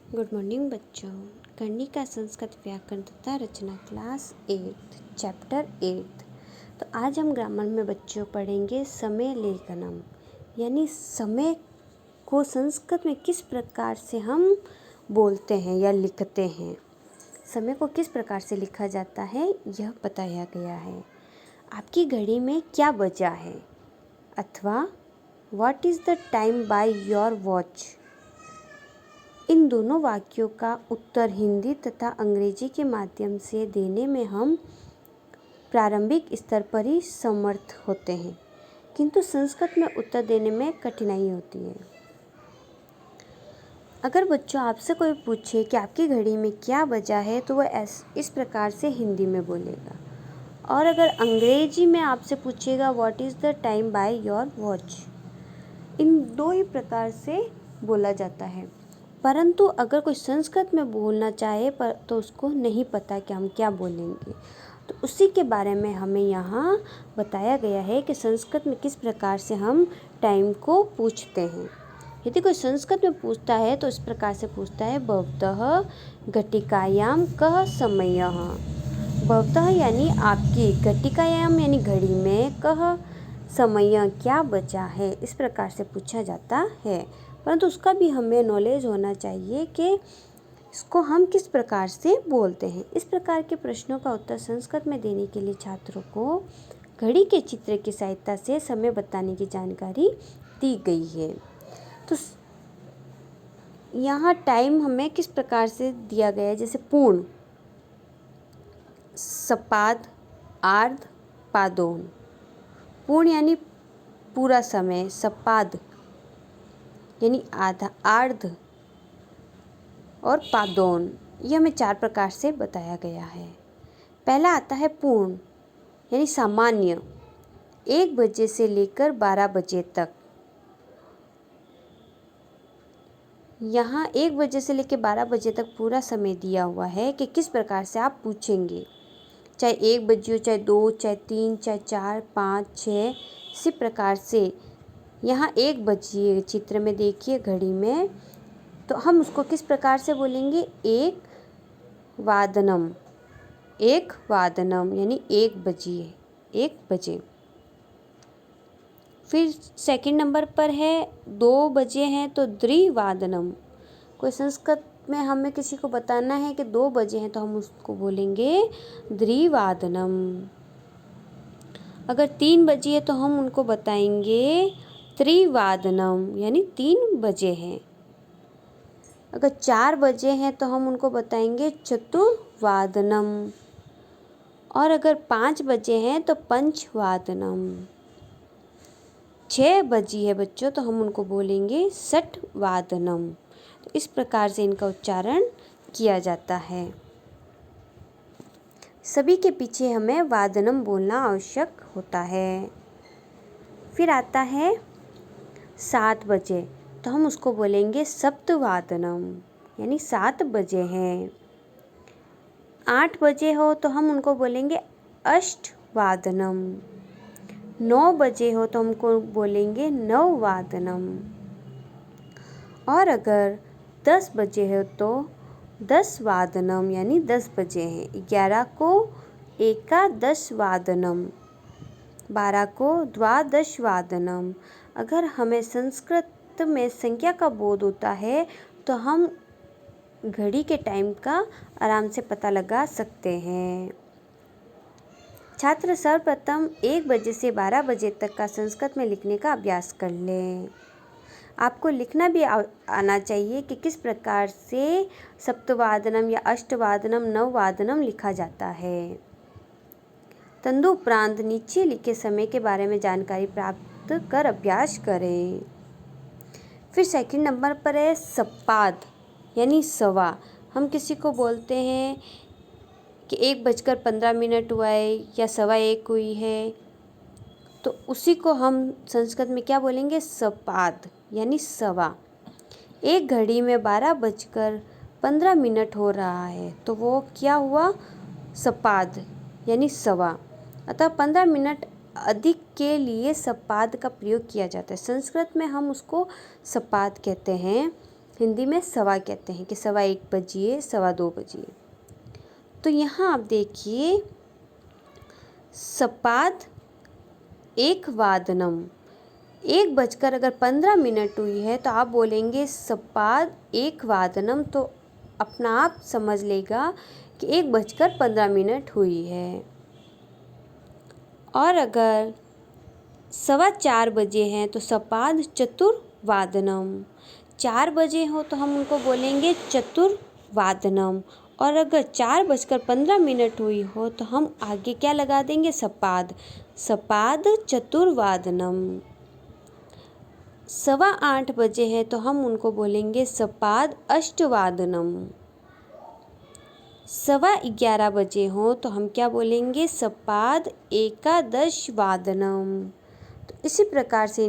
Good morning बच्चों। करनी का संस्कृत व्याकरण तथा रचना क्लास 8 चैप्टर 8। तो आज हम ग्रामर में बच्चों पढ़ेंगे समय लेखनम, यानी समय को संस्कृत में किस प्रकार से हम बोलते हैं या लिखते हैं। समय को किस प्रकार से लिखा जाता है यह बताया गया है। आपकी घड़ी में क्या बजा है, अथवा what is the time by your watch. इन दोनों वाक्यों का उत्तर हिंदी तथा अंग्रेजी के माध्यम से देने में हम प्रारंभिक स्तर पर ही समर्थ होते हैं, किंतु संस्कृत में उत्तर देने में कठिनाई होती है। अगर बच्चों आपसे कोई पूछे कि आपकी घड़ी में क्या बजा है, तो वह इस प्रकार से हिंदी में बोलेगा। और अगर अंग्रेजी में आपसे पूछेगा what is the time by your watch, इन दो ही प्रकार से बोला जाता है। परंतु अगर कोई संस्कृत में बोलना चाहे तो उसको नहीं पता कि हम क्या बोलेंगे, तो उसी के बारे में हमें यहाँ बताया गया है कि संस्कृत में किस प्रकार से हम टाइम को पूछते हैं। यदि कोई संस्कृत में पूछता है तो इस प्रकार से पूछता है, भवतः घटिकायाम कः समयः। भवतः यानी आपकी, घटिकायाम यानी घड़ी में, कः समय क्या बचा है, इस प्रकार से पूछा जाता है। परंतु उसका भी हमें नॉलेज होना चाहिए कि इसको हम किस प्रकार से बोलते हैं। इस प्रकार के प्रश्नों का उत्तर संस्कृत में देने के लिए छात्रों को घड़ी के चित्र की सहायता से समय बताने की जानकारी दी गई है। तो यहाँ टाइम हमें किस प्रकार से दिया गया है, जैसे पूर्ण, सपाद, आर्ध, पादोन। पूर्ण यानी पूरा समय, सपाद यानी आधा, आर्ध और पादोन, ये हमें 4 प्रकार से बताया गया है। पहला आता है पूर्ण यानी सामान्य, 1 बजे से लेकर 12 बजे तक। यहाँ 1 बजे से लेकर 12 बजे तक पूरा समय दिया हुआ है कि किस प्रकार से आप पूछेंगे, चाहे 1 बजे हो, चाहे 2, चाहे 3, चाहे 4, 5, 6, इसी प्रकार से। यहाँ 1 बजे चित्र में देखिए घड़ी में, तो हम उसको किस प्रकार से बोलेंगे, 1 वादनम, 1 वादनम यानी 1 बजे, 1 बजे। फिर सेकंड नंबर पर है 2 बजे हैं तो द्विवादनम। कोई संस्कृत में हमें किसी को बताना है कि 2 बजे हैं तो हम उसको बोलेंगे द्विवादनम। अगर 3 बजे है तो हम उनको बताएंगे त्रिवादनम यानी 3 बजे हैं। अगर 4 बजे हैं तो हम उनको बताएंगे चतुर्वादनम। और अगर 5 बजे हैं तो पंचवादनम। 6 बजी है बच्चों तो हम उनको बोलेंगे षटवादनम। तो इस प्रकार से इनका उच्चारण किया जाता है। सभी के पीछे हमें वादनम बोलना आवश्यक होता है। फिर आता है 7 बजे, तो हम उसको बोलेंगे सप्तवादनम यानी 7 बजे हैं। 8 बजे हो तो हम उनको बोलेंगे अष्टवादनम। 9 बजे हो तो हमको बोलेंगे नववादनम। और अगर 10 बजे हो तो 10 वादनम यानी 10 बजे हैं। 11 को एकादश वादनम, 12 को द्वादश वादनम। अगर हमें संस्कृत में संख्या का बोध होता है तो हम घड़ी के टाइम का आराम से पता लगा सकते हैं। छात्र सर्वप्रथम 1 बजे से 12 बजे तक का संस्कृत में लिखने का अभ्यास कर लें। आपको लिखना भी आना चाहिए कि किस प्रकार से सप्तवादनम या अष्टवादनम, नववादनम लिखा जाता है। तदुपरांत नीचे लिखे समय के बारे में जानकारी प्राप्त कर अभ्यास करें। फिर सेकंड नंबर पर है सपाद यानी सवा। हम किसी को बोलते हैं कि 1:15 हुआ है या 1:15 हुई है, तो उसी को हम संस्कृत में क्या बोलेंगे, सपाद यानी सवा। एक घड़ी में 12:15 हो रहा है तो वो क्या हुआ, सपाद यानी सवा। अतः 15 मिनट अधिक के लिए सपाद का प्रयोग किया जाता है। संस्कृत में हम उसको सपाद कहते हैं। हिंदी में सवा कहते हैं कि 1:15 बजिए, 2:15 बजिए। तो यहाँ आप देखिए सपाद 1:15 1 बजकर अगर 15 मिनट हुई है तो आप बोलेंगे सपाद 1:15, तो अपना आप समझ लेगा कि 1:15 हुई है। और अगर 4:15 बजे हैं तो सपाद 4:15 4 बजे हो तो हम उनको बोलेंगे चतुर्वादनम। और अगर 4:15 हुई हो तो हम आगे क्या लगा देंगे, सपाद 4:15। 8:15 बजे हैं तो हम उनको बोलेंगे सपाद 8:15। 11:15 बजे हो तो हम क्या बोलेंगे, सपाद 11:15। तो इसी प्रकार से